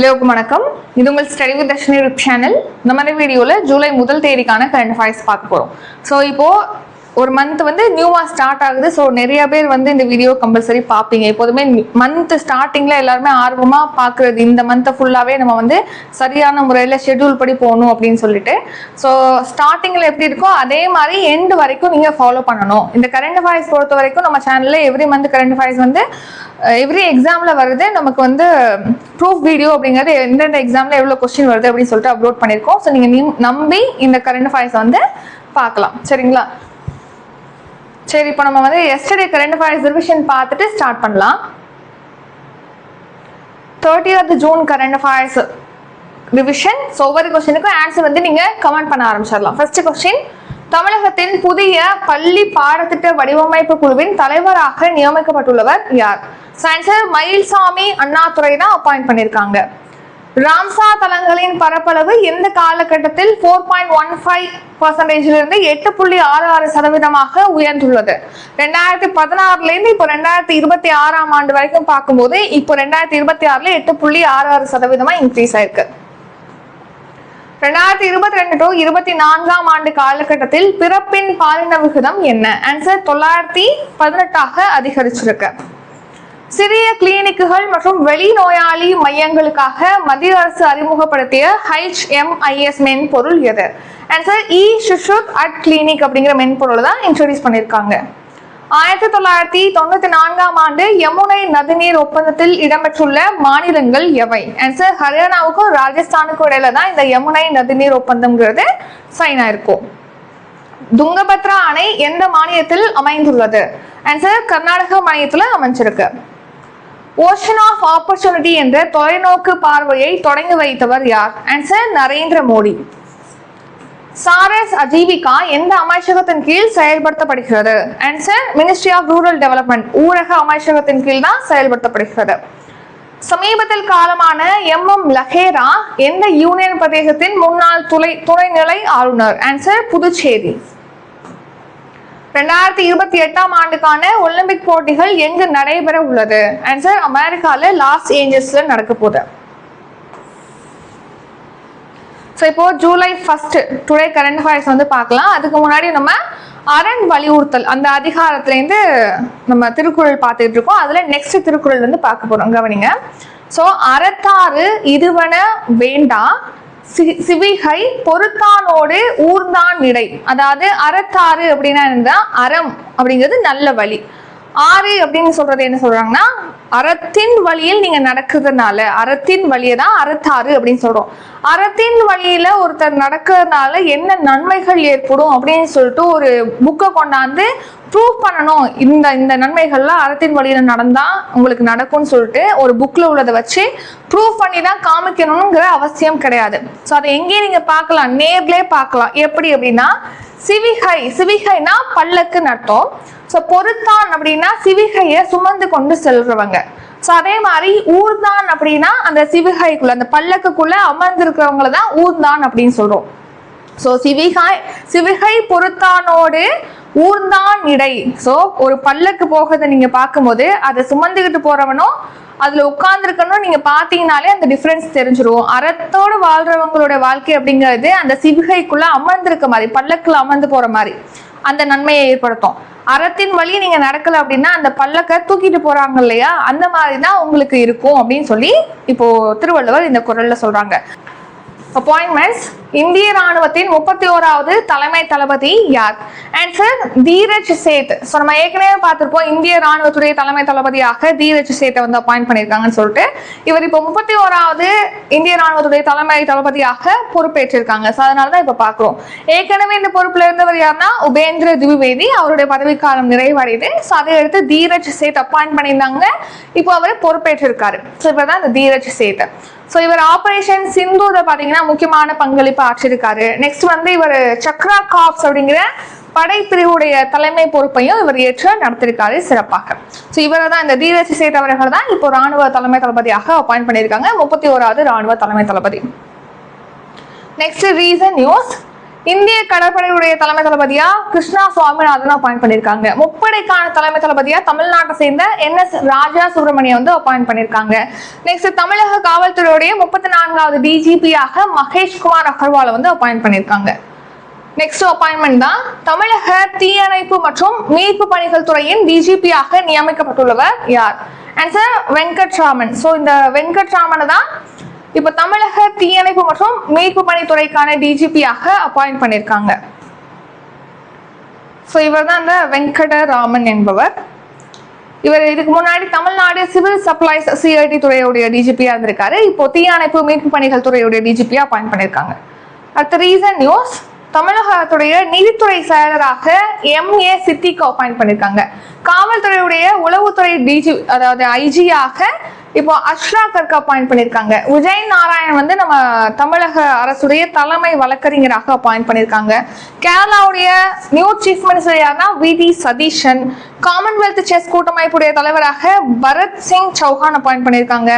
எல்லோருக்கும் வணக்கம். இது உங்கள் study with Dharshini YouTube channel. இந்த மாதிரி வீடியோவில் ஜூலை 1 தேதிக்கான கரண்ட் அஃபேர்ஸ் பார்க்க போகிறோம். ஸோ இப்போது ஒரு மந்த் நியூவாக ஸ்டார்ட் ஆகுது. ஸோ நிறைய பேர் இந்த வீடியோ கம்பல்சரி பார்ப்பீங்க. எப்போதுமே மந்த் ஸ்டார்டிங்கில் எல்லாருமே ஆர்வமாக பார்க்குறது இந்த மந்த்தை ஃபுல்லாகவே நம்ம சரியான முறையில் ஷெட்யூல் படி போகணும் அப்படின்னு சொல்லிட்டு. ஸோ ஸ்டார்டிங்கில் எப்படி இருக்கோ அதே மாதிரி எண்டு வரைக்கும் நீங்கள் ஃபாலோ பண்ணணும். இந்த கரண்ட் அஃபேர்ஸ் பொறுத்த வரைக்கும் நம்ம சேனலில் every month current affairs every எக்ஸாமில் வருது. நமக்கு ப்ரூஃப் வீடியோ அப்படிங்கிறது எந்தெந்த எக்ஸாமில் எவ்வளோ கொஸ்டின் வருது அப்படின்னு சொல்லிட்டு அப்லோட் பண்ணியிருக்கோம். ஸோ நீங்கள் நம்பி இந்த கரண்ட் அஃபேர்ஸ் பார்க்கலாம். சரிங்களா? சரி, இப்போ நம்ம எஸ்டர்டே கரண்ட் அஃபேர்ஸ் ரிவிஷன் பார்த்துட்டு ஸ்டார்ட் பண்ணலாம். 30th June current affairs revision. So ஒவ்வொரு கொஸ்டினுக்கும் ஆன்சர் நீங்கள் கமெண்ட் பண்ண ஆரம்பிச்சிடலாம். ஃபர்ஸ்ட் கொஸ்டின்: தமிழகத்தின் புதிய பள்ளி பாடத்திட்ட வடிவமைப்பு குழுவின் தலைவராக நியமிக்கப்பட்டுள்ளவர் யார்? ஆன்சர் மயில்சாமி அண்ணாதுரை தான் அப்பாயிண்ட் பண்ணியிருக்காங்க. ராம்சார் தலங்களின் பரப்பளவு எந்த காலகட்டத்தில் 4.15% 8.66% உயர்ந்துள்ளது? 2016 இப்போ 2026 ஆண்டு வரைக்கும் பார்க்கும்போது இப்போ 2026 8.66% இன்க்ரீஸ் ஆயிருக்கு. 2022 to 2024 ஆண்டு காலகட்டத்தில் பிறப்பின் பாலின விகிதம் என்ன? ஆன்சர் 918 அதிகரிச்சிருக்கு. சிறிய கிளினிக்குகள் மற்றும் வெளிநோயாளி மையங்களுக்காக மத்திய அரசு அறிமுகப்படுத்திய HMIS மென்பொருள் எது? ஆன்சர் E-Shishut at Clinic அப்படிங்கிற மென்பொருள் தான் இன்ட்ரோடியூஸ் பண்ணியிருக்காங்க. 1994 ஆண்டு யமுனை நதிநீர் ஒப்பந்தத்தில் இடம்பெற்றுள்ள மாநிலங்கள் எவை? ஆன்சர் ஹரியானாவுக்கும் ராஜஸ்தானுக்கும் இடையில தான் இந்த யமுனை நதிநீர் ஒப்பந்தம்ங்கிறது சைன் ஆயிருக்கும். துங்கபத்ரா அணை எந்த மாநிலத்தில் அமைந்துள்ளது? ஆன்சர் கர்நாடக மாநிலத்தில் அமைஞ்சிருக்கு. ஓஷன் ஆஃப் ஆப்பர்ச்சுனிட்டி என்ற தொலைநோக்கு பார்வையை தொடங்கி வைத்தவர் யார்? ஆன்சர் நரேந்திர மோடி. சாரஸ் அஜீவிகா எந்த அமைச்சகத்தின் கீழ் செயல்படுத்தப்படுகிறது? Answer ministry of rural development, ஊரக அமைச்சகத்தின் கீழ் தான் செயல்படுத்தப்படுகிறது. சமீபத்தில் காலமான MM லஹேரா எந்த யூனியன் பிரதேசத்தின் முன்னாள் துணைநிலை ஆளுநர்? ஆன்சர் புதுச்சேரி. 2028 ஆண்டுக்கான ஒலிம்பிக் போட்டிகள் எங்கு நடைபெற உள்ளது? ஆன்சர் அமெரிக்கால லாஸ் ஏஞ்சல்ஸ்ல நடக்க போகுது. ஸோ இப்போ ஜூலை 1 டுடே கரண்ட் அஃபேர்ஸ் பார்க்கலாம். அதுக்கு முன்னாடி நம்ம அரண் வலியுறுத்தல் அந்த அதிகாரத்திலேருந்து நம்ம திருக்குறள் பார்த்துட்டு இருக்கோம். அதுல நெக்ஸ்ட் திருக்குறள் பார்க்க போறோம். கவனிங்க. ஸோ அறத்தாறு இதுவன வேண்டா சிவிகை பொறுத்தானோடு ஊர்ந்தான் இடை. அதாவது அறத்தாறு அப்படின்னா அறம் அப்படிங்கிறது நல்ல வழி. ஆறு அப்படின்னு சொல்றது என்ன சொல்றாங்கன்னா அறத்தின் வழியில் நீங்க நடக்கிறதுனால அறத்தின் வழியை தான் அறத்தாறு அப்படின்னு சொல்றோம். அறத்தின் வழியில ஒருத்தர் நடக்கிறதுனால என்ன நன்மைகள் ஏற்படும் அப்படின்னு சொல்லிட்டு ஒரு புக்கை கொண்டாந்து ப்ரூவ் பண்ணணும். இந்த நன்மைகள்லாம் அறத்தின் வழியில நடந்தா உங்களுக்கு நடக்கும்னு சொல்லிட்டு ஒரு புக்ல உள்ளதை வச்சு ப்ரூவ் பண்ணி தான் காமிக்கணுங்கிற அவசியம் கிடையாது. ஸோ அதை எங்கேயும் நீங்க பார்க்கலாம், நேர்லயே பார்க்கலாம். எப்படி அப்படின்னா சிவிகைனா பல்லக்குன்னு அர்த்தம். ஸோ பொறுத்தான் அப்படின்னா சிவிகையை சுமந்து கொண்டு செல்றவங்க. ஸோ அதே மாதிரி ஊர்தான் அப்படின்னா அந்த சிவிகைக்குள்ள அந்த பல்லக்குக்குள்ள அமர்ந்திருக்கிறவங்கள தான் ஊர்தான் அப்படின்னு சொல்றோம். ஸோ சிவிகை பொறுத்தானோடு ஊர்ந்தான் இடை. ஸோ ஒரு பல்லக்கு போகிறத நீங்க பார்க்கும்போது அதை சுமந்துக்கிட்டு போறவனும் அதுல உட்கார்ந்துருக்கணும் நீங்க பாத்தீங்கன்னாலே அந்த டிஃபரன்ஸ் தெரிஞ்சிடும். அறத்தோடு வாழ்றவங்களோட வாழ்க்கை அப்படிங்கிறது அந்த சிவிகைக்குள்ள அமர்ந்திருக்க மாதிரி பல்லக்குல அமர்ந்து போற மாதிரி அந்த நன்மையை ஏற்படுத்தும். அறத்தின் வழி நீங்க நடக்கல அப்படின்னா அந்த பல்லக்க தூக்கிட்டு போறாங்க இல்லையா, அந்த மாதிரிதான் உங்களுக்கு இருக்கும் அப்படின்னு சொல்லி இப்போ திருவள்ளுவர் இந்த குறள்ல சொல்றாங்க. அப்பாயின்மெண்ட்ஸ்: இந்திய ராணுவத்தின் 31வது தலைமை தளபதி யார்? ஆன்சர் தீரஜ் சேத். ஸோ நம்ம ஏற்கனவே பார்த்திருப்போம் இந்திய ராணுவத்துடைய தலைமை தளபதியாக தீரஜ் சேத்தை அப்பாயிண்ட் பண்ணியிருக்காங்கன்னு சொல்லிட்டு. இவர் இப்போ 31வது இந்திய ராணுவத்துடைய தலைமை தளபதியாக பொறுப்பேற்றிருக்காங்க. ஸோ அதனாலதான் இப்ப பாக்குறோம். ஏற்கனவே இந்த பொறுப்புல இருந்தவர் யாருன்னா உபேந்திர திவிவேதி. அவருடைய பதவிக்காலம் நிறைவடையுது. ஸோ அதை எடுத்து தீரஜ் சேத் அப்பாயிண்ட் பண்ணியிருந்தாங்க. இப்போ அவர் பொறுப்பேற்றிருக்காரு. ஸோ இவர்தான் இந்த தீரஜ் சேத். ஸோ இவர் ஆபரேஷன் சிந்தூரை பார்த்தீங்கன்னா முக்கியமான பங்களிப்பு ஆற்றிருக்காரு. நெக்ஸ்ட் இவர் சக்ரா காப்ஸ் அப்படிங்கிற படைப்பிரிவுடைய தலைமை பொறுப்பையும் இவர் ஏற்று நடத்திருக்காரு சிறப்பாக. ஸோ இவரை தான் இந்த தீரஜ் சேத் அவர்கள் தான் இப்போ ராணுவ தலைமை தளபதியாக அப்பாயிண்ட் பண்ணியிருக்காங்க. 31வது ராணுவ தலைமை தளபதி. நெக்ஸ்ட் ரீசன் நியூஸ்: இந்திய கடற்படையுடைய தலைமை தளபதியா கிருஷ்ணா சுவாமிநாதன் அப்பாயிண்ட் பண்ணிருக்காங்க. முப்படைக்கான தலைமை தளபதியா தமிழ்நாட்டை சேர்ந்த NS ராஜா சுப்பிரமணியம் வந்து அப்பாயிண்ட் பண்ணிருக்காங்க. நெக்ஸ்ட் தமிழக காவல்துறையுடைய 34வது DGP-யாக மகேஷ்குமார் அகர்வாலை வந்து அப்பாயிண்ட் பண்ணிருக்காங்க. நெக்ஸ்ட் அப்பாயின்மெண்ட் தான் தமிழக தீயணைப்பு மற்றும் மீட்பு பணிகள் துறையின் DGP-யாக நியமிக்கப்பட்டுள்ளவர் யார்? ஆன்சர் வெங்கட்ராமன். ஸோ இந்த வெங்கட்ராமனை தான் இப்ப தமிழக தீயணைப்பு மற்றும் மீட்பு பணித்துறைக்கான DGP-யாக அப்பாயிண்ட் பண்ணிருக்காங்க. ஸோ இவர் தான் இந்த வெங்கடராமன் என்பவர். இவர் இதுக்கு முன்னாடி தமிழ்நாடு சிவில் சப்ளைஸ் CID துறையுடைய DGP-யா இருந்திருக்காரு. இப்போ தீயணைப்பு மீட்பு பணிகள் துறையுடைய DGP-யா அப்பாயிண்ட் பண்ணிருக்காங்க. அடுத்த ரீசன் நியூஸ், தமிழகத்துடைய நீதித்துறை செயலராக MA சித்திக்கு அப்பாயிண்ட் பண்ணிருக்காங்க. காவல்துறையுடைய உளவுத்துறை அதாவது IG-யாக இப்போ அஷ்ரா கர்க்கு அப்பாயிண்ட் பண்ணிருக்காங்க. விஜய் நாராயண் வந்து நம்ம தமிழக அரசுடைய தலைமை வழக்கறிஞராக அப்பாயிண்ட் பண்ணிருக்காங்க. கேரளாவுடைய நியூ சீஃப் மினிஸ்டர் யாருன்னா VD சதீஷன். காமன்வெல்த் செஸ் கூட்டமைப்புடைய தலைவராக பரத் சிங் சௌஹான் அப்பாயிண்ட் பண்ணிருக்காங்க.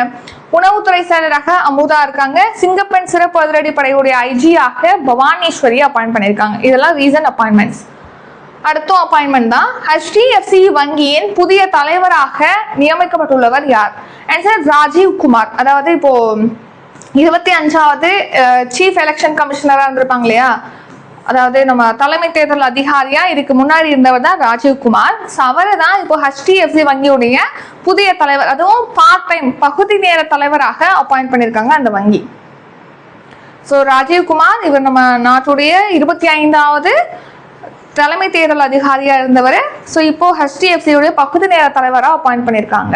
உணவுத்துறை செயலராக அமுதா இருக்காங்க. சிங்கப்பெண் சிறப்பு அதிரடி படையுடைய IG-யாக பவானீஸ்வரி அப்பாயிண்ட் பண்ணிருக்காங்க. இதெல்லாம் ரீசன்ட் அப்பாயின்மெண்ட்ஸ். அடுத்த அப்பாயின்மெண்ட் தான் HDFC வங்கியின் புதிய தலைவராக நியமிக்கப்பட்டுள்ளவர் யார்? ஆன்சர் ராஜீவ் குமார். அதாவது இப்போ 25வது சீஃப் எலெக்ஷன் கமிஷனரா இருந்திருப்பாங்க இல்லையா, அதாவது நம்ம தலைமை தேர்தல் அதிகாரியா இதுக்கு முன்னாடி இருந்தவர் தான் ராஜீவ் குமார். அவரை தான் இப்போ HDFC வங்கியுடைய புதிய தலைவர், அதுவும் பார்ட் டைம் பகுதி நேர தலைவராக அப்பாயிண்ட் பண்ணிருக்காங்க அந்த வங்கி. ஸோ ராஜீவ் குமார் இவர் நம்ம நாட்டுடைய 25வது தலைமை தேர்தல் அதிகாரியா இருந்தவர். ஸோ இப்போ HDFC உடைய பகுதி நேர தலைவராக அப்பாயிண்ட் பண்ணியிருக்காங்க.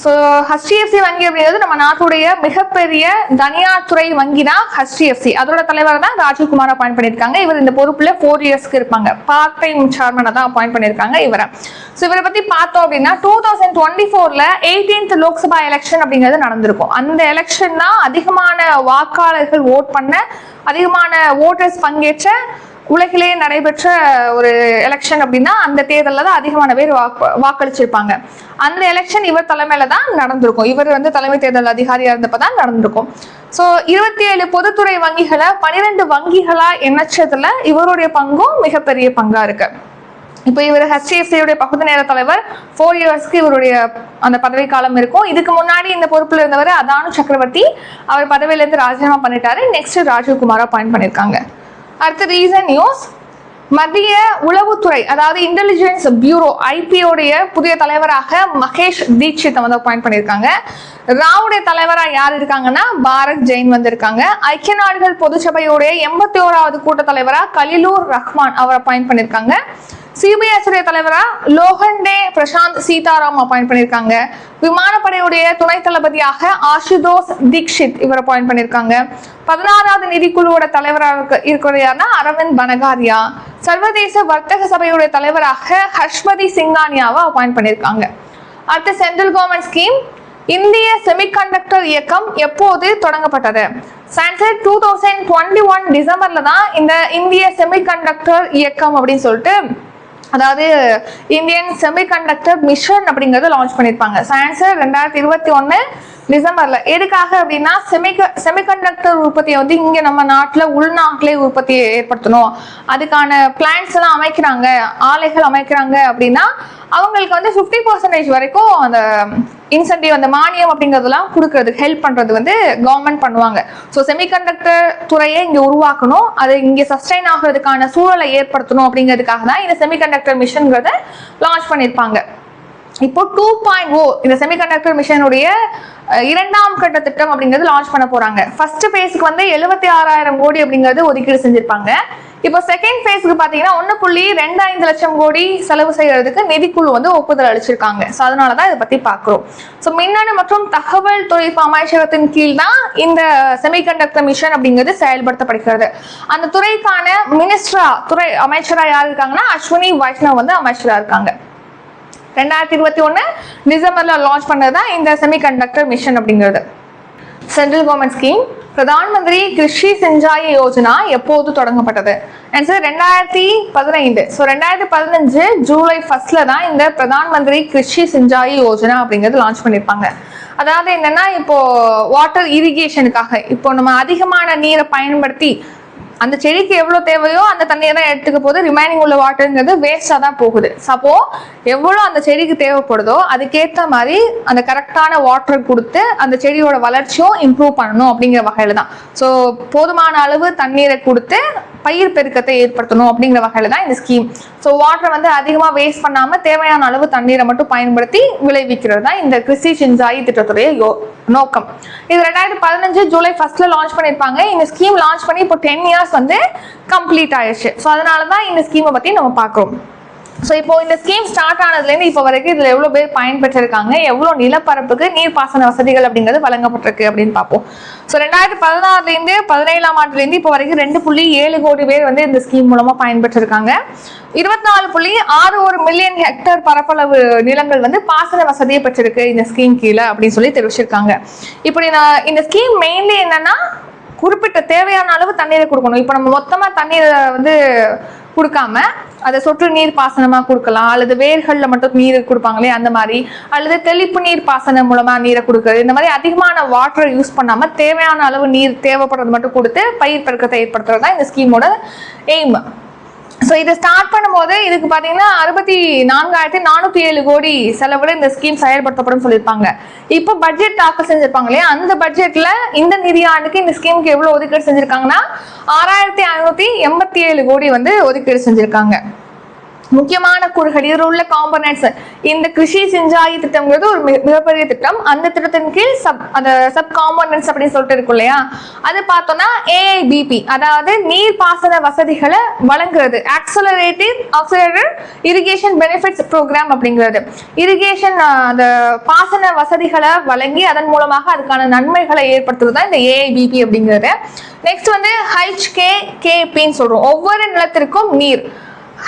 ஸோ HDFC வங்கி அப்படிங்கிறது நம்ம நாட்டுடைய மிகப்பெரிய தனியார் துறை வங்கி தான் HDFC. அதோட தலைவர் தான் ராஜீவ்குமார் அப்பாயிண்ட் பண்ணியிருக்காங்க. இவர் இந்த பொறுப்புல 4 இயர்ஸ்க்கு இருப்பாங்க. பார்ட் டைம் சேர்மனை தான் அப்பாயிண்ட் பண்ணியிருக்காங்க இவரை. ஸோ இவரை பத்தி பார்த்தோம் அப்படின்னா 2024ல 18th லோக்சபா எலெக்ஷன் அப்படிங்கிறது நடந்திருக்கும். அந்த எலெக்ஷன் தான் அதிகமான வாக்காளர்கள் ஓட் பண்ண, அதிகமான ஓட்டர்ஸ் பங்கேற்ற உலகிலேயே நடைபெற்ற ஒரு எலெக்ஷன் அப்படின்னா அந்த தேர்தலில் தான் அதிகமான பேர் வாக்களிச்சிருப்பாங்க. அந்த எலெக்ஷன் இவர் தலைமையில தான் நடந்திருக்கும். இவர் வந்து தலைமை தேர்தல் அதிகாரியா இருந்தப்ப தான் நடந்திருக்கும். ஸோ 27 பொதுத்துறை வங்கிகளை 12 வங்கிகளா எண்ணச்சதுல இவருடைய பங்கும் மிகப்பெரிய பங்கா இருக்கு. இப்போ இவர் HDFC-யுடைய பகுதி நேர தலைவர். 4 இயர்ஸ்க்கு இவருடைய அந்த பதவி காலம் இருக்கும். இதுக்கு முன்னாடி இந்த பொறுப்புல இருந்தவர் அதானு சக்கரவர்த்தி. அவர் பதவியிலிருந்து ராஜினாமா பண்ணிட்டாரு. நெக்ஸ்ட் ராஜீவ்குமார் அப்பாயிண்ட் பண்ணிருக்காங்க. அடுத்த ரீசன் நியூஸ், மத்திய உளவுத்துறை அதாவது இன்டெலிஜென்ஸ் பியூரோ IP-யோடைய புதிய தலைவராக மகேஷ் தீட்சித் வந்து அப்பாயிண்ட் பண்ணியிருக்காங்க. ராவுடைய தலைவராக யார் இருக்காங்கன்னா பாரத் ஜெயின் வந்து இருக்காங்க. ஐக்கிய நாடுகள் பொதுச்சபையுடைய 81வது கூட்ட தலைவராக கலிலூர் ரஹ்மான் அவர் அப்பாயிண்ட் பண்ணியிருக்காங்க. CBSI தலைவரா லோகண்டே பிரசாந்த் சீதாராம் அப்பாயிண்ட் பண்ணியிருக்காங்க. விமானப்படையுடைய துணை தளபதியாக ஆசுதோஷ் தீக்ஷித் இவர் அப்பாயிண்ட் பண்ணியிருக்காங்க. 16வது நிதிக்குழுவோட தலைவராக இருக்கிறது யாருன்னா அரவிந்த் பனகாரியா. சர்வதேச வர்த்தக சபையுடைய தலைவராக ஹர்ஷ்மதி சிங்கானியாவை அப்பாயிண்ட் பண்ணியிருக்காங்க. அடுத்த சென்ட்ரல் கவர்மெண்ட் ஸ்கீம், இந்திய செமிகண்டக்டர் இயக்கம் எப்போது தொடங்கப்பட்டது? சான்சர் 2021 டிசம்பர்ல தான் இந்த இந்திய செமிகண்டக்டர் இயக்கம் அப்படின்னு சொல்லிட்டு, அதாவது இந்தியன் செமிகண்டக்டர் மிஷன் அப்படிங்கறது லான்ச் பண்ணிருப்பாங்க. சான்சர் 2021 டிசம்பர்ல. எதுக்காக அப்படின்னா செமிகண்டக்டர் உற்பத்தியை வந்து இங்க நம்ம நாட்டுல உள்நாட்டிலே உற்பத்தியை ஏற்படுத்தணும், அதுக்கான பிளான்ஸ் எல்லாம் அமைக்கிறாங்க, ஆலைகள் அமைக்கிறாங்க அப்படின்னா அவங்களுக்கு வந்து 50% வரைக்கும் அந்த இன்சென்டிவ், அந்த மானியம் அப்படிங்கிறதுலாம் கொடுக்கறதுக்கு ஹெல்ப் பண்றது வந்து கவர்மெண்ட் பண்ணுவாங்க. ஸோ செமிகண்டக்டர் துறையை இங்க உருவாக்கணும், அது இங்க சஸ்டைன் ஆகிறதுக்கான சூழலை ஏற்படுத்தணும் அப்படிங்கிறதுக்காக தான் இந்த செமிகண்டக்டர் மிஷன்ங்கிறத லான்ச் பண்ணியிருப்பாங்க. இப்போ 2.0 இந்த செமிகண்டக்டர் மிஷனுடைய 2ஆம் கட்ட திட்டம் அப்படிங்கிறது லான்ச் பண்ண போறாங்க. ஃபர்ஸ்ட் ஃபேஸ்க்கு வந்து 76,000 கோடி அப்படிங்கிறது ஒதுக்கீடு செஞ்சிருப்பாங்க. இப்போ செகண்ட் ஃபேஸ்க்கு பாத்தீங்கன்னா 1.25 லட்சம் கோடி செலவு செய்யறதுக்கு நிதிக்குழு வந்து ஒப்புதல் அளிச்சிருக்காங்க. ஸோ அதனாலதான் இதை பத்தி பாக்குறோம். ஸோ மின்னணு மற்றும் தகவல் தொழில்நுட்ப அமைச்சகத்தின் கீழ் தான் இந்த செமிகண்டக்டர் மிஷன் அப்படிங்கிறது செயல்படுத்தப்படுகிறது. அந்த துறைக்கான துறை அமைச்சரா யார் இருக்காங்கன்னா அஸ்வினி வைஷ்ணவ் வந்து அமைச்சரா இருக்காங்க. 2021 டிசம்பர்ல லான்ச் பண்ணதுதான் இந்த செமிகண்டக்டர் மிஷன் அப்படிங்கிறது. Central government scheme, Pradhan Mantri Krishi Sinchai Yojana எப்போது தொடங்கப்பட்டது? ஆன்சர் 2015. ஸோ 2015 ஜூலை 1 தான் இந்த பிரதான் மந்திரி கிருஷி சிஞ்சாய் யோஜனா அப்படிங்கிறது லான்ச் பண்ணியிருப்பாங்க. அதாவது என்னன்னா, இப்போ வாட்டர் இரிகேஷனுக்காக இப்போ நம்ம அதிகமான நீரை பயன்படுத்தி அந்த செடிக்கு எவ்வளவு தேவையோ அந்த தண்ணியை தான் எடுத்துக்க போது, ரிமைனிங் உள்ள வாட்டருங்கிறது வேஸ்டா தான் போகுது. சப்போ எவ்வளவு அந்த செடிக்கு தேவைப்படுதோ அதுக்கேற்ற மாதிரி அந்த கரெக்டான வாட்டர் கொடுத்து அந்த செடியோட வளர்ச்சியும் இம்ப்ரூவ் பண்ணணும் அப்படிங்கிற வகையில தான். ஸோ போதுமான அளவு தண்ணீரை கொடுத்து பயிர் பெருக்கத்தை ஏற்படுத்தணும் அப்படிங்கிற வகையில தான் இந்த ஸ்கீம். ஸோ வாட்டரை வந்து அதிகமா வேஸ்ட் பண்ணாம தேவையான அளவு தண்ணீரை மட்டும் பயன்படுத்தி விளைவிக்கிறது தான் இந்த கிருஷி சிஞ்சாயி திட்டத்துடைய நோக்கம். இது 2015 ஜூலை 1 லான்ச் பண்ணிருப்பாங்க. இந்த ஸ்கீம் லான்ச் பண்ணி இப்போ 10 years வந்து கம்ப்ளீட் ஆயிடுச்சு. ஸோ அதனாலதான் இந்த ஸ்கீமை பத்தி நம்ம பார்க்கிறோம். ஸோ இப்போ இந்த ஸ்கீம் ஸ்டார்ட் ஆனதுலேருந்து இப்போ வரைக்கும் இதில் எவ்வளோ பேர் பயன்பெற்றிருக்காங்க, எவ்வளோ நிலப்பரப்புக்கு நீர்ப்பாசன வசதிகள் அப்படிங்கிறது வழங்கப்பட்டிருக்கு அப்படின்னு பார்ப்போம். ஸோ 2016 17ஆம் ஆண்டுலேருந்து இப்போ வரைக்கும் 2.7 கோடி பேர் வந்து இந்த ஸ்கீம் மூலமாக பயன்பெற்றிருக்காங்க. 24.61 மில்லியன் ஹெக்டேர் பரப்பளவு நிலங்கள் வந்து பாசன வசதியை பெற்றிருக்கு இந்த ஸ்கீம் கீழே அப்படின்னு சொல்லி தெரிவிச்சிருக்காங்க. இப்படி இந்த ஸ்கீம் மெயின்லி என்னன்னா குறிப்பிட்ட தேவையான அளவு தண்ணீரை கொடுக்கணும். இப்போ நம்ம மொத்தமா தண்ணீரை வந்து கொடுக்காம அதை சொட்டு நீர் பாசனமா கொடுக்கலாம், அல்லது வேர்கள்ல மட்டும் நீர் கொடுப்பாங்களே அந்த மாதிரி, அல்லது தெளிப்பு நீர் பாசனம் மூலமா நீரை கொடுக்குறது. இந்த மாதிரி அதிகமான வாட்டரை யூஸ் பண்ணாம தேவையான அளவு நீர் தேவைப்படுறது மட்டும் கொடுத்து பயிர் பெருக்கத்தை ஏற்படுத்துறது தான் இந்த ஸ்கீமோட எய்ம். ஸோ இதை ஸ்டார்ட் பண்ணும்போது இதுக்கு பார்த்தீங்கன்னா 64,407 கோடி செலவுல இந்த ஸ்கீம் செயல்படுத்தப்படும் சொல்லியிருப்பாங்க. இப்போ பட்ஜெட் தாக்கல் செஞ்சிருப்பாங்க இல்லையா, அந்த பட்ஜெட்ல இந்த நிதி ஆண்டுக்கு இந்த ஸ்கீமுக்கு எவ்வளவு ஒதுக்கீடு செஞ்சிருக்காங்கன்னா 6,587 கோடி வந்து ஒதுக்கீடு செஞ்சிருக்காங்க. முக்கியமான கூறுகள் இதில் உள்ள காம்பனன்ட்ஸ், இந்த கிருஷி சிஞ்சாயி திட்டம்ங்கிறது ஒரு மிகப்பெரிய திட்டம். அந்த திட்டத்தின் கீழ் சப் காம்பனன்ட்ஸ் அப்படின்னு சொல்லிட்டு இருக்கும் இல்லையா, அது பார்த்தோம்னா AIBP, அதாவது நீர் பாசன வசதிகளை வழங்குறது, ஆக்சலரேட்டட் இரிகேஷன் பெனிஃபிட்ஸ் ப்ரோக்ராம் அப்படிங்கிறது. இரிகேஷன் அந்த பாசன வசதிகளை வழங்கி அதன் மூலமாக அதுக்கான நன்மைகளை ஏற்படுத்துறது தான் இந்த AIBP அப்படிங்கிறது. நெக்ஸ்ட் வந்து HKKPன்னு சொல்றோம், ஒவ்வொரு நிலத்திற்கும் நீர்.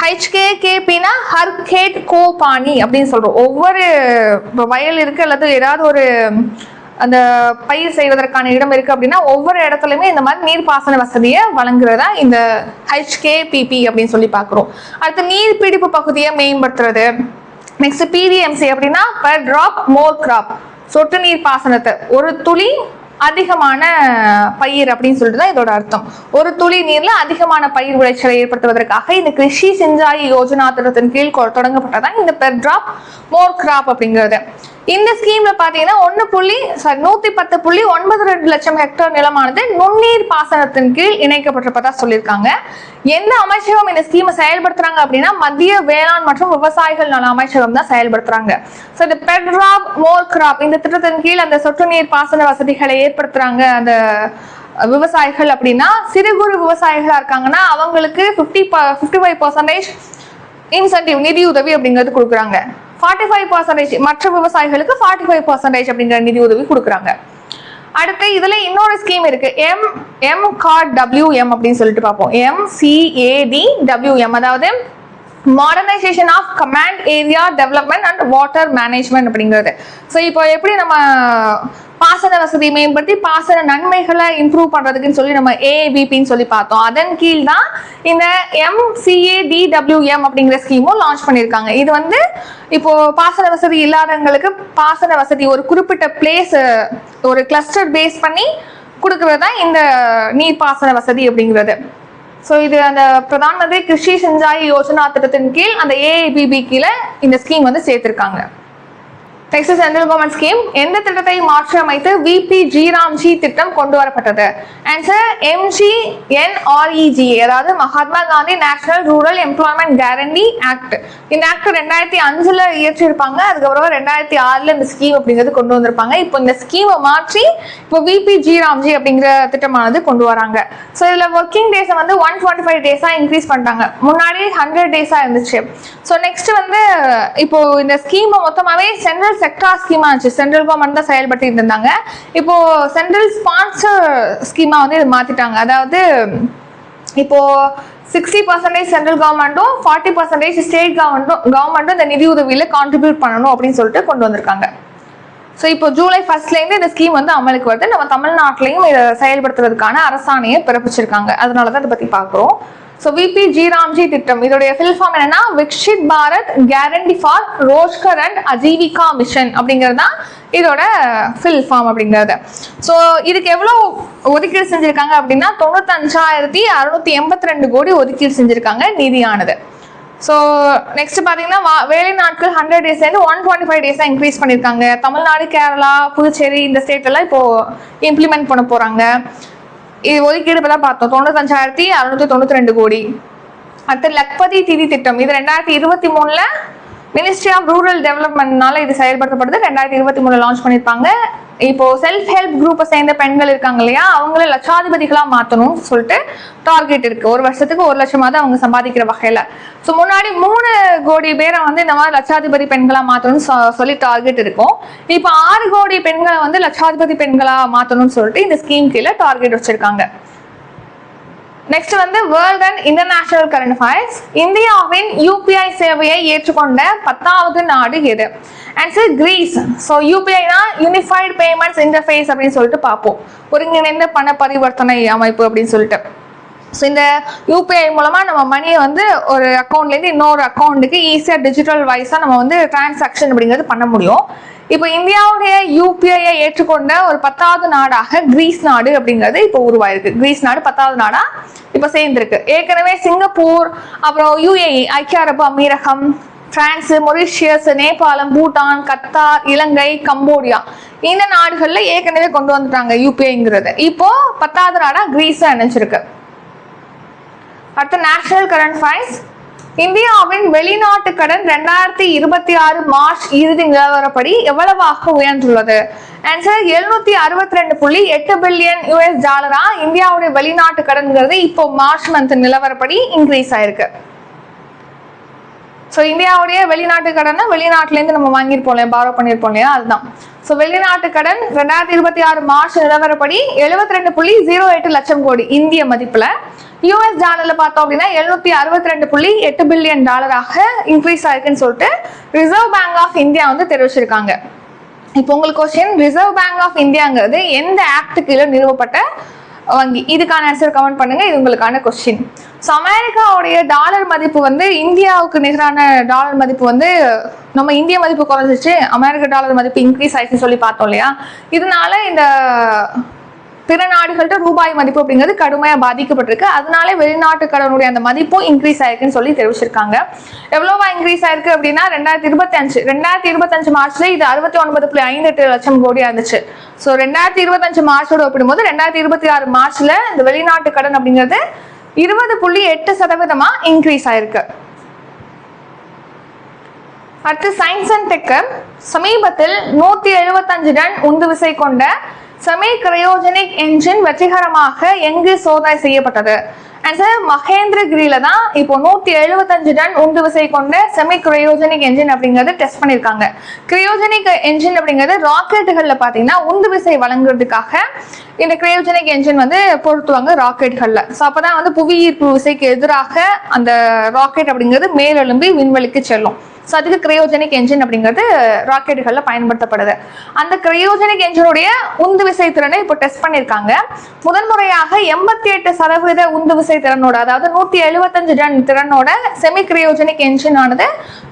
HKKPனா ஹர் கேட் கோ பானி அப்படின்னு சொல்றோம். ஒவ்வொரு வயல் இருக்கு அல்லது ஏதாவது ஒரு அந்த பயிர் செய்வதற்கான இடம் இருக்கு அப்படின்னா ஒவ்வொரு இடத்துலயுமே இந்த மாதிரி நீர்ப்பாசன வசதியை வழங்குறதா இந்த HKPP அப்படின்னு சொல்லி பாக்குறோம். அடுத்து நீர் பிடிப்பு பகுதியை மேம்படுத்துறது. நெக்ஸ்ட் PDMC அப்படின்னா per drop more crop, சொட்டு நீர் பாசனத்தை ஒரு துளி அதிகமான பயிர் அப்படின்னு சொல்லிட்டு தான் இதோட அர்த்தம். ஒரு துளி நீர்ல அதிகமான பயிர் விளைச்சலை ஏற்படுத்துவதற்காக இந்த கிருஷி சிஞ்சாயி யோஜனா திட்டத்தின் கீழ் தொடங்கப்பட்டதான் இந்த பெர் டிராப் மோர் கிராப் அப்படிங்கிறது. இந்த ஸ்கீம்ல பாத்தீங்கன்னா 110.92 லட்சம் ஹெக்டேர் நிலமானது நுண்ணீர் பாசனத்தின் கீழ் இணைக்கப்பட்டிருப்பதா சொல்லியிருக்காங்க. எந்த அமைச்சகம் இந்த ஸ்கீமை செயல்படுத்துறாங்க அப்படின்னா மத்திய வேளாண் மற்றும் விவசாயிகள் நல அமைச்சகம் தான் செயல்படுத்துறாங்க. ஸோ இந்த பெர் டிராப் மோர் கிராப் இந்த திட்டத்தின் கீழ் அந்த சொட்டு நீர் பாசன வசதிகளை ஏற்படுத்துறாங்க அந்த விவசாயிகள் அப்படின்னா, சிறு குறு விவசாயிகளா இருக்காங்கன்னா அவங்களுக்கு 55% இன்சென்டிவ் நிதி உதவி அப்படிங்கிறது கொடுக்குறாங்க. 45% மற்ற விவசாயிகளுக்கு 45% அப்படிங்கிற நிதி உதவி கொடுக்குறாங்க. அடுத்து இதுல இன்னொரு ஸ்கீம் இருக்கு, MCADWM அப்படின்னு சொல்லிட்டு பார்ப்போம். MCADWM அதாவது modernisation of command area development and water management அப்படிங்கிறது. ஸோ இப்போ எப்படி நம்ம பாசன வசதி மேம்படுத்தி பாசன நன்மைகளை இம்ப்ரூவ் பண்றதுக்குன்னு சொல்லி நம்ம AIBPன்னு சொல்லி பார்த்தோம். அதன் கீழ் தான் இந்த MCADWM அப்படிங்கிற ஸ்கீமும் லான்ச் பண்ணியிருக்காங்க. இது வந்து இப்போ பாசன வசதி இல்லாதவங்களுக்கு பாசன வசதி ஒரு குறிப்பிட்ட பிளேஸ் ஒரு கிளஸ்டர் பேஸ் பண்ணி கொடுக்கறது தான் இந்த நீர் பாசன வசதி அப்படிங்கிறது. ஸோ இது அந்த பிரதான் மந்திரி கிருஷி சிஞ்சாயி யோஜனா திட்டத்தின் கீழ் அந்த AIBP கீழே இந்த ஸ்கீம் வந்து சேர்த்திருக்காங்க. Next central government scheme. எந்த திட்டத்தை மாற்றி அமைத்து VPGRAMG திட்டம் கொண்டு வரப்பட்டது? ஆன்சர் MGNREGA, அதாவது Mahatma Gandhi national rural employment guarantee act. இந்த ஆக்ட் 2005 இயற்றிருப்பாங்க. அதுக்கப்புறம் 2006 இந்த ஸ்கீம் அப்படிங்கிறது கொண்டு வந்திருப்பாங்க. இப்போ இந்த ஸ்கீமை மாற்றி இப்போ VPGRAMG அப்படிங்கிற திட்டமானது கொண்டு வராங்க. ஸோ இதுல ஒர்க்கிங் டேஸை வந்து 125 டேஸா இன்க்ரீஸ் பண்ணிட்டாங்க. முன்னாடி 100 டேஸா இருந்துச்சு. ஸோ நெக்ஸ்ட் வந்து இப்போ இந்த ஸ்கீமை மொத்தமாவே சென்ட்ரல் செக்டார் ஸ்கீமா இருந்துச்சு, சென்ட்ரல் கவர்மெண்ட் தான் செயல்பட்டு இருந்தாங்க. இப்போ சென்ட்ரல் ஸ்பான்சர் ஸ்கீமா வந்து இது மாத்திட்டாங்க. அதாவது இப்போ 60% சென்ட்ரல் கவர்மெண்ட்டும் 40% ஸ்டேட் கவர்மெண்ட்டும் இந்த நிதி உதவியில கான்ட்ரிபியூட் பண்ணணும் அப்படின்னு சொல்லிட்டு கொண்டு வந்திருக்காங்க. ஸோ இப்போ ஜூலை 1 இந்த ஸ்கீம் வந்து அமலுக்கு வருது. நம்ம தமிழ்நாட்டிலையும் இதை செயல்படுத்துறதுக்கான அரசாணையை பிறப்பிச்சிருக்காங்க. அதனாலதான் இதை பத்தி பாக்குறோம். ஸோ VPGRAMG திட்டம் இதோடைய ஃபில் ஃபார்ம் என்னன்னா Viksit Bharat guarantee for Rozgar and Ajeevika mission அப்படிங்கிறது தான் இதோட ஃபில் ஃபார்ம் அப்படிங்கிறது. ஸோ இதுக்கு எவ்வளோ ஒதுக்கீடு செஞ்சுருக்காங்க அப்படின்னா 95,682 கோடி ஒதுக்கீடு செஞ்சுருக்காங்க நிதியானது. ஸோ நெக்ஸ்ட் பார்த்தீங்கன்னா வேலை நாட்கள் 100 டேஸ்லேருந்து 125 டேஸாக இன்க்ரீஸ் பண்ணியிருக்காங்க. தமிழ்நாடு, கேரளா, புதுச்சேரி இந்த ஸ்டேட்லாம் இப்போது இம்ப்ளிமெண்ட் பண்ண போகிறாங்க. இது ஒதுக்கீடு இப்போ தான் பார்த்தோம் 95,692 கோடி. அடுத்து லக்பதி தீதி திட்டம், இது 2023 மினிஸ்ட்ரி ஆஃப் ரூரல் டெவலப்மெண்ட்னால இது செயல்படுத்தப்படுது. 2023 லான்ச் பண்ணியிருப்பாங்க. இப்போ செல்ஃப் ஹெல்ப் குரூப்பை சேர்ந்த பெண்கள் இருக்காங்க இல்லையா, அவங்கள லட்சாதிபதிகளாக மாற்றணும்னு சொல்லிட்டு டார்கெட் இருக்கு. ஒரு வருஷத்துக்கு 1 லட்சமாவது அவங்க சம்பாதிக்கிற வகையில். ஸோ முன்னாடி 3 கோடி பேரை வந்து இந்த மாதிரி லட்சாதிபதி பெண்களாக மாற்றணும்னு சொல்லி டார்கெட் இருக்கும். இப்போ 6 கோடி பெண்களை வந்து லட்சாதிபதி பெண்களாக மாற்றணும்னு சொல்லிட்டு இந்த ஸ்கீம் கீழே டார்கெட் வச்சிருக்காங்க. நெக்ஸ்ட் வந்து world and international current affairs. இந்தியாவின் யூபிஐ சேவையை ஏற்றுக்கொண்ட 10வது நாடு எது? Answer Greece. ஸோ யூபிஐனா யூனிஃபைடு பேமெண்ட்ஸ் இன்டர்ஃபேஸ் அப்படின்னு சொல்லிட்டு பார்ப்போம், ஒருங்கிணைந்த பண பரிவர்த்தனை அமைப்பு அப்படின்னு சொல்லிட்டு. ஸோ இந்த யூபிஐ மூலமாக நம்ம மணியை வந்து ஒரு அக்கௌண்ட்லேருந்து இன்னொரு அக்கௌண்ட்டுக்கு ஈஸியாக டிஜிட்டல் வைஸாக நம்ம வந்து டிரான்சாக்ஷன் அப்படிங்கிறது பண்ண முடியும். இப்போ இந்தியாவுடைய யூபிஐயை ஏற்றுக்கொண்ட ஒரு 10வது நாடாக கிரீஸ் நாடு அப்படிங்கிறது இப்போ உருவாயிருக்கு. கிரீஸ் நாடு 10வது நாடா இப்போ சேர்ந்துருக்கு. ஏற்கனவே சிங்கப்பூர், அப்புறம் யுஏஇ ஐக்கிய அரபு அமீரகம், பிரான்ஸ், மொரிஷியஸ், நேபாளம், பூட்டான், கத்தார், இலங்கை, கம்போடியா இந்த நாடுகளில் ஏற்கனவே கொண்டு வந்துட்டாங்க யூபிஐங்கிறது. இப்போ 10வது நாடா கிரீஸ் நினைச்சிருக்கு. அடுத்து நேஷனல் கரண்ட் அஃபேர்ஸ். இந்தியாவின் வெளிநாட்டு கடன் 2026 மார்ச் இறுதி நிலவரப்படி எவ்வளவாக உயர்ந்துள்ளது? ஆன்சர் $762.8 பில்லியன் இந்தியாவுடைய வெளிநாட்டு கடன்கிறது இப்போ மார்ச் மந்த் நிலவரப்படி இன்க்ரீஸ் ஆயிருக்கு. ஸோ இந்தியாவுடைய வெளிநாட்டு கடனை வெளிநாட்டிலேருந்து நம்ம வாங்கியிருப்போம் இல்லையா, பாரோ பண்ணியிருப்போம் இல்லையா, அதுதான். ஸோ வெளிநாட்டு கடன் 2026 மார்ச் நிலவரப்படி 72.08 லட்சம் கோடி இந்திய மதிப்பில். யூஎஸ் டாலர்ல பார்த்தோம் அப்படின்னா $762.8 பில்லியன் இன்க்ரீஸ் ஆயிருக்குன்னு சொல்லிட்டு ரிசர்வ் பேங்க் ஆஃப் இந்தியா வந்து தெரிவிச்சிருக்காங்க. இப்போ உங்களுக்கு கொஸ்டின், ரிசர்வ் பேங்க் ஆஃப் இந்தியாங்கிறது எந்த ஆக்ட் கீழே நிறுவப்பட்ட வங்கி? இதுக்கான ஆன்சர் கமெண்ட் பண்ணுங்க, இது உங்களுக்கான கொஸ்டின். ஸோ அமெரிக்காவுடைய டாலர் மதிப்பு வந்து இந்தியாவுக்கு நிகரான டாலர் மதிப்பு வந்து நம்ம இந்திய மதிப்பு குறைஞ்சிச்சு, அமெரிக்க டாலர் மதிப்பு இன்க்ரீஸ் ஆயிடுச்சுன்னு சொல்லி பார்த்தோம் இல்லையா. இதனால இந்த பிற நாடுகள்கிட்ட ரூபாய் மதிப்பு அப்படிங்கிறது கடுமையாக பாதிக்கப்பட்டிருக்கு. அதனால வெளிநாட்டு கடனுடைய அந்த மதிப்பும் இன்க்ரீஸ் ஆயிருக்குன்னு சொல்லி தெரிவிச்சிருக்காங்க. எவ்வளோவா இன்க்ரீஸ் ஆயிருக்கு அப்படின்னா 2025 மார்ச்ல இது 69.58 லட்சம் கோடியா இருந்துச்சு. ஸோ 2025 மார்ச்சோட ஒப்பிடும்போது 2026 மார்ச்ல இந்த வெளிநாட்டு கடன் அப்படிங்கிறது 20.8% இன்க்ரீஸ் ஆயிருக்கு. அடுத்து சயின்ஸ் அண்ட் டெக். சமீபத்தில் 175 டன் உந்து விசை கொண்ட செமி கிரையோஜெனிக் என்ஜின் வெற்றிகரமாக எங்கு சோதனை செய்யப்பட்டது? ஆன்சர் மகேந்திரகிரியில தான் இப்போ 175 டன் உந்து விசை கொண்ட செமி கிரையோஜெனிக் என்ஜின் அப்படிங்கிறது டெஸ்ட் பண்ணியிருக்காங்க. கிரையோஜெனிக் என்ஜின் அப்படிங்கிறது ராக்கெட்டுகள்ல பார்த்தீங்கன்னா உந்து விசை வழங்குறதுக்காக இந்த கிரையோஜெனிக் என்ஜின் வந்து பொருத்துவாங்க ராக்கெட்டுகள்ல. ஸோ அப்போதான் வந்து புவி ஈர்ப்பு விசைக்கு எதிராக அந்த ராக்கெட் அப்படிங்கிறது மேலெழும்பி விண்வெளிக்கு செல்லும். ஸோ அதுக்கு கிரையோஜெனிக் என்ஜின் அப்படிங்கிறது ராக்கெட்டுகளில் பயன்படுத்தப்படுது. அந்த கிரையோஜெனிக் என்ஜினுடைய உந்து விசை திறனை இப்போ டெஸ்ட் பண்ணியிருக்காங்க. முதன்முறையாக 88% உந்து விசை திறனோட, அதாவது 175 டன் திறனோட செமி கிரையோஜெனிக் என்ஜின் ஆனது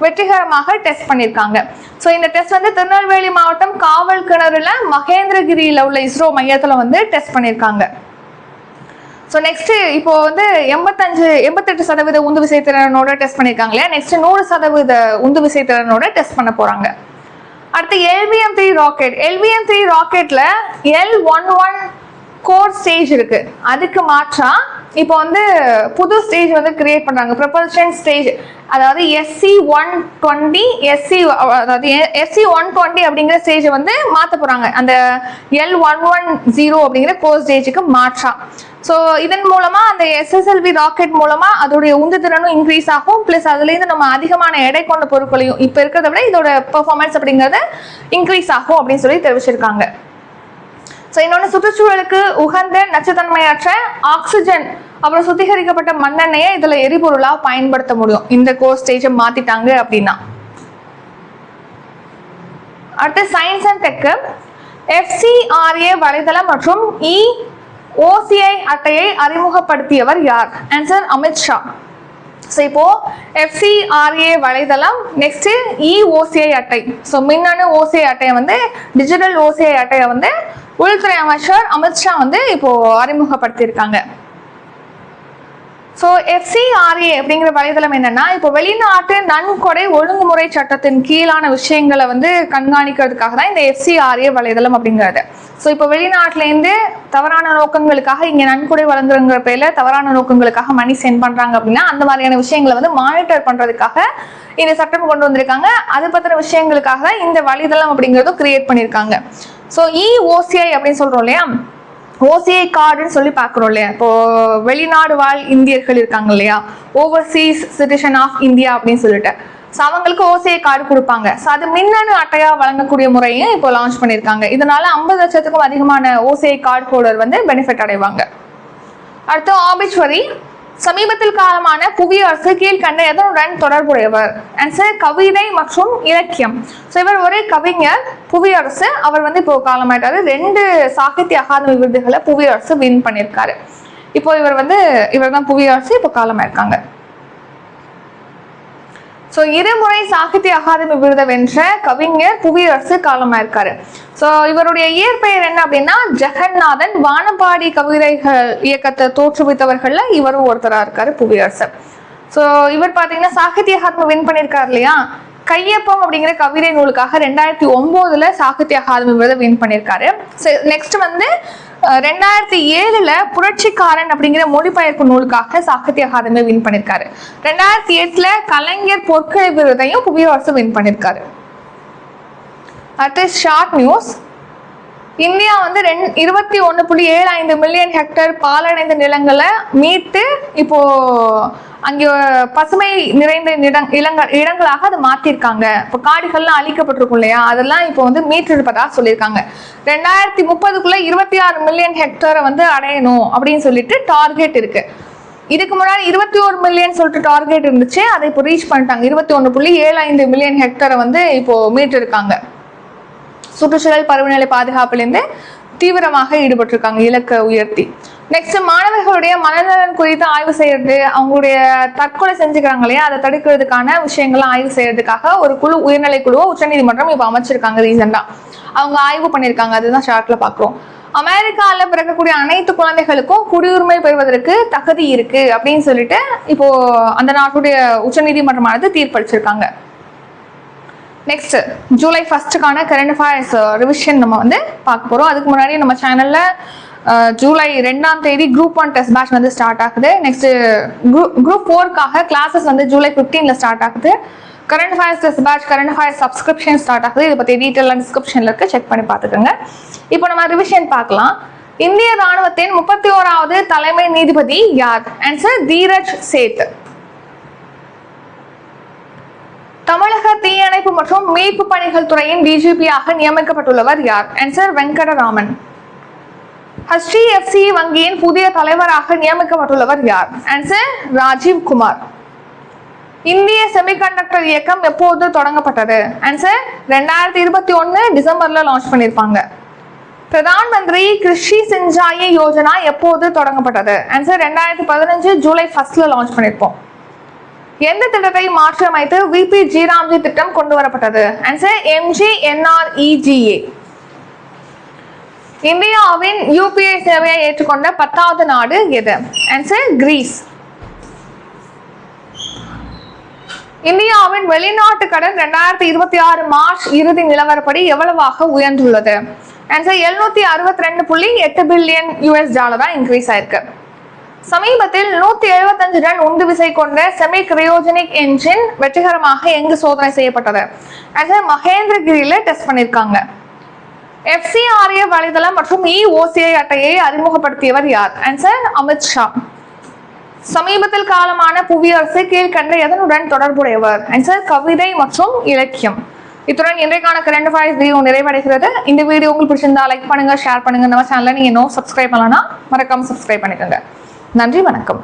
வெற்றிகரமாக டெஸ்ட் பண்ணியிருக்காங்க. ஸோ இந்த டெஸ்ட் வந்து திருநெல்வேலி மாவட்டம் காவல் கிணறுல மகேந்திரகிரியில் உள்ள இஸ்ரோ மையத்தில் வந்து டெஸ்ட் பண்ணியிருக்காங்க. ஸோ நெக்ஸ்ட் இப்போ வந்து 88% உந்து விசை திறனோட டெஸ்ட் பண்ணியிருக்காங்க இல்லையா, நெக்ஸ்ட் 100% உந்து விசை திறனோட டெஸ்ட் பண்ண போறாங்க. அடுத்து LVM-3 rocket. LVM-3 ராக்கெட்ல L11 core stage இருக்கு. அதுக்கு மாற்றா இப்போ வந்து புது ஸ்டேஜ் வந்து கிரியேட் பண்றாங்க, ப்ரொபல்ஷன் ஸ்டேஜ். அதாவது SC120 அதாவது SC120 அப்படிங்கிற ஸ்டேஜ் வந்து மாற்ற போறாங்க அந்த L110 அப்படிங்கிற கோர் ஸ்டேஜுக்கு மாற்றா. ஸோ இதன் மூலமா அந்த SSLV ராக்கெட் மூலமா அதோடைய உந்து திறனும் இன்க்ரீஸ் ஆகும், பிளஸ் அதுலேருந்து நம்ம அதிகமான எடை கொண்ட பொருட்களையும் இப்போ இருக்கிறத விட இதோட பெர்ஃபார்மன்ஸ் அப்படிங்கிறது இன்க்ரீஸ் ஆகும் அப்படின்னு சொல்லி தெரிவிச்சிருக்காங்க. ஸோ இன்னொன்று, சுற்றுச்சூழலுக்கு உகந்த நச்சுத்தன்மையற்ற ஆக்சிஜன் அப்புறம் சுத்திகரிக்கப்பட்ட மண்ணெண்ணெயை இதில் எரிபொருளாக பயன்படுத்த முடியும் இந்த கோர் ஸ்டேஜை மாற்றிட்டாங்க அப்படின்னா. அடுத்து சயின்ஸ் அண்ட் டெக். FCRA வலைதளம் மற்றும் OCI அட்டையை அறிமுகப்படுத்தியவர் யார்? ஆன்சர் அமித்ஷா. ஸோ இப்போ FCRA வலைதளம், நெக்ஸ்ட் OCI அட்டை. ஸோ மின்னணு OCI அட்டையை வந்து டிஜிட்டல் OCI அட்டையை வந்து உள்துறை அமைச்சர் அமித்ஷா வந்து இப்போ அறிமுகப்படுத்தியிருக்காங்க. ஸோ FCRA அப்படிங்கிற வலைதளம் என்னன்னா, இப்போ வெளிநாட்டு நன்கொடை ஒழுங்குமுறை சட்டத்தின் கீழான விஷயங்களை வந்து கண்காணிக்கிறதுக்காக தான் இந்த FCRA வலைதளம் அப்படிங்கிறது. ஸோ இப்போ வெளிநாட்டிலேருந்து தவறான நோக்கங்களுக்காக இங்கே நன்கொடை வழங்குறங்கிற பேர்ல தவறான நோக்கங்களுக்காக மணி சென்ட் பண்றாங்க அப்படின்னா அந்த மாதிரியான விஷயங்களை வந்து மானிட்டர் பண்றதுக்காக இந்த சட்டம் கொண்டு வந்திருக்காங்க. அது பத்தின விஷயங்களுக்காக தான் இந்த வலைதளம் அப்படிங்கிறதும் கிரியேட் பண்ணியிருக்காங்க. ஸோ OCI அப்படின்னு சொல்றோம் இல்லையா, OCI கார்டுன்னு சொல்லி பார்க்குறோம் இல்லையா, இப்போ வெளிநாடு வாழ் இந்தியர்கள் இருக்காங்க இல்லையா, ஓவர்சீஸ் சிட்டிசன் ஆஃப் இந்தியா அப்படின்னு சொல்லிட்டு, ஸோ அவங்களுக்கு OCI கார்டு கொடுப்பாங்க. ஸோ அது மின்னணு அட்டையா வழங்கக்கூடிய முறையும் இப்போ லான்ச் பண்ணியிருக்காங்க. இதனால 50 லட்சத்துக்கும் அதிகமான OCI கார்டு ஹோல்டர் வந்து பெனிஃபிட் அடைவாங்க. அடுத்து ஆபிச்சுவரி. சமீபத்தில் காலமான புவியரசு கீழ்கண்ட எதனுடன் தொடர்புடையவர்? ஆன்சர் கவிதை மற்றும் இலக்கியம். ஸோ இவர் ஒரு கவிஞர், புவியரசு. அவர் வந்து இப்போ காலமாயிட்டாரு. 2 சாகித்ய அகாதமி விருதுகளை புவியரசு வின் பண்ணியிருக்காரு. இப்போ இவர் தான் புவியரசு, இப்போ காலமாயிருக்காங்க. ஸோ 2 முறை சாகித்ய அகாதமி விருதை வென்ற கவிஞர் புவியரசு காலமாயிருக்காரு. ஸோ இவருடைய இயற்பெயர் என்ன அப்படின்னா ஜெகநாதன். வானம்பாடி கவிதைகள் இயக்கத்தை தோற்றுவித்தவர்கள்ல இவரும் ஒருத்தரா இருக்காரு புவியரசு. ஸோ இவர் பாத்தீங்கன்னா சாகித்ய அகாதமி வின் பண்ணியிருக்காரு இல்லையா, கையொப்பம் அப்படிங்கிற கவிதை நூலுக்காக 2009 சாகித்ய அகாதமி விருதை வின் பண்ணியிருக்காரு. நெக்ஸ்ட் வந்து 2007 புரட்சிக்காரன் அப்படிங்கிற மொழிபெயர்ப்பு நூலுக்காக சாகித்ய அகாதமி வின் பண்ணியிருக்காரு. 2008 கலைஞர் பொற்கழி விருதையும் புவியரசு வின் பண்ணியிருக்காரு. அடுத்து ஷார்ட் நியூஸ். இந்தியா வந்து 21.75 மில்லியன் ஹெக்டேர் பாலடைந்த நிலங்களை மீட்டு இப்போ அங்கே பசுமை நிறைந்த இடங்களாக அதை மாத்திருக்காங்க. இப்போ காடுகள்லாம் அழிக்கப்பட்டிருக்கும் இல்லையா, அதெல்லாம் இப்போ வந்து மீட்டெடுப்பதாக சொல்லியிருக்காங்க. 2030க்குள்ள 26 மில்லியன் ஹெக்டரை வந்து அடையணும் அப்படின்னு சொல்லிட்டு டார்கெட் இருக்கு. இதுக்கு முன்னாடி 21 மில்லியன் சொல்லிட்டு டார்கெட் இருந்துச்சு, அதை இப்போ ரீச் பண்ணிட்டாங்க. 21.75 மில்லியன் ஹெக்டரை வந்து இப்போ மீட்டெடுக்காங்க. சுற்றுச்சூழல் பருவநிலை பாதுகாப்பிலிருந்து தீவிரமாக ஈடுபட்டிருக்காங்க இலக்கை உயர்த்தி. நெக்ஸ்ட் மாணவர்களுடைய மனநலன் குறித்து ஆய்வு செய்யறது, அவங்களுடைய தற்கொலை செஞ்சுக்கிறாங்க இல்லையா, அதை தடுக்கிறதுக்கான விஷயங்கள்லாம் ஆய்வு செய்யறதுக்காக ஒரு குழு, உயர்நிலை குழுவை உச்சநீதிமன்றம் இப்போ அமைச்சிருக்காங்க. ரீசெண்டா அவங்க ஆய்வு பண்ணியிருக்காங்க. அதுதான் ஷார்ட்ல பாக்குறோம். அமெரிக்கால பிறக்கக்கூடிய அனைத்து குழந்தைகளுக்கும் குடியுரிமை பெறுவதற்கு தகுதி இருக்கு அப்படின்னு சொல்லிட்டு இப்போ அந்த நாட்டுடைய உச்சநீதிமன்றமானது தீர்ப்பளிச்சிருக்காங்க. Next July 1 current affairs revision நம்ம வந்து பார்க்க போறோம். அதுக்கு முன்னாடி நம்ம சேனல்ல ஜூலை 2 குரூப் 1 டெஸ்ட் பேட்ச் வந்து ஸ்டார்ட் ஆகுது. நெக்ஸ்ட் குரூப் 4க்காக கிளாஸஸ் வந்து ஜூலை 15 ஸ்டார்ட் ஆகுது. Current affairs test batch, current affairs subscription start ஆகுது. இதை பத்தி டீட்டெயிலாக டிஸ்கிரிப்ஷன்ல இருக்கு, செக் பண்ணி பார்த்துக்கோங்க. இப்போ நம்ம ரிவிஷன் பார்க்கலாம். இந்திய ராணுவத்தின் 31வது தலைமை நீதிபதி யார்? ஆன்சர் தீரஜ் சேத். தமிழக தீயணைப்பு மற்றும் மீட்பு பணிகள் துறையின் DGP-யாக நியமிக்கப்பட்டுள்ளவர் யார்? ஆன்சர் வெங்கடராமன். HDFC வங்கியின் புதிய தலைவராக நியமிக்கப்பட்டுள்ளவர் யார்? ஆன்சர் ராஜீவ் குமார். இந்திய செமிகண்டக்டர் இயக்கம் எப்போது தொடங்கப்பட்டது? ஆன்சர் 2021 டிசம்பர்ல லான்ச் பண்ணிருப்பாங்க. பிரதான் மந்திரி கிருஷி சிஞ்சாயி யோஜனா எப்போது தொடங்கப்பட்டது? ஆன்சர் 2015 ஜூலை 1 லான்ச் பண்ணிருப்போம். எந்த திட்டத்தை மாற்றியமைத்து VPG ராம்ஜி திட்டம் கொண்டு வரப்பட்டது? Answer MGNREGA. இந்தியாவின் UPI சேவையை ஏற்றுக்கொண்ட 10வது நாடு எது? Answer Greece. இந்தியாவின் வெளிநாட்டு கடன் 2026 மார்ச் இறுதி நிலவரப்படி எவ்வளவாக உயர்ந்துள்ளது? ஆன்சர் $762.8 பில்லியன் இன்க்ரீஸ் ஆயிருக்கு. சமீபத்தில் 175 டன் உந்து விசை கொண்ட செமி கிரையோஜெனிக் என்ஜின் வெற்றிகரமாக எங்கு சோதனை செய்யப்பட்டது? ஆன்சர் மகேந்திரகிரியில டெஸ்ட் பண்ணிருக்காங்க. FCRA வலைதளம் மற்றும் OCI அட்டையை அறிமுகப்படுத்தியவர் யார்? ஆன்சர் அமித்ஷா. சமீபத்தில் காலமான புவியரசு கீழ்கண்ட எதனுடன் தொடர்புடையவர்? ஆன்சர் கவிதை மற்றும் இலக்கியம். இத்துடன் இன்றைக்கான கரண்ட் அஃபேர்ஸ் வீடியோ நிறைவடைகிறது. இந்த வீடியோ உங்களுக்கு பிடிச்சிருந்தா லைக் பண்ணுங்க, ஷேர் பண்ணுங்க. நம்ம சேனலை நீங்க இன்னும் சப்ஸ்கிரைப் பண்ணலன்னா மறக்காம சப்ஸ்கிரைப் பண்ணிக்கோங்க. நன்றி, வணக்கம்.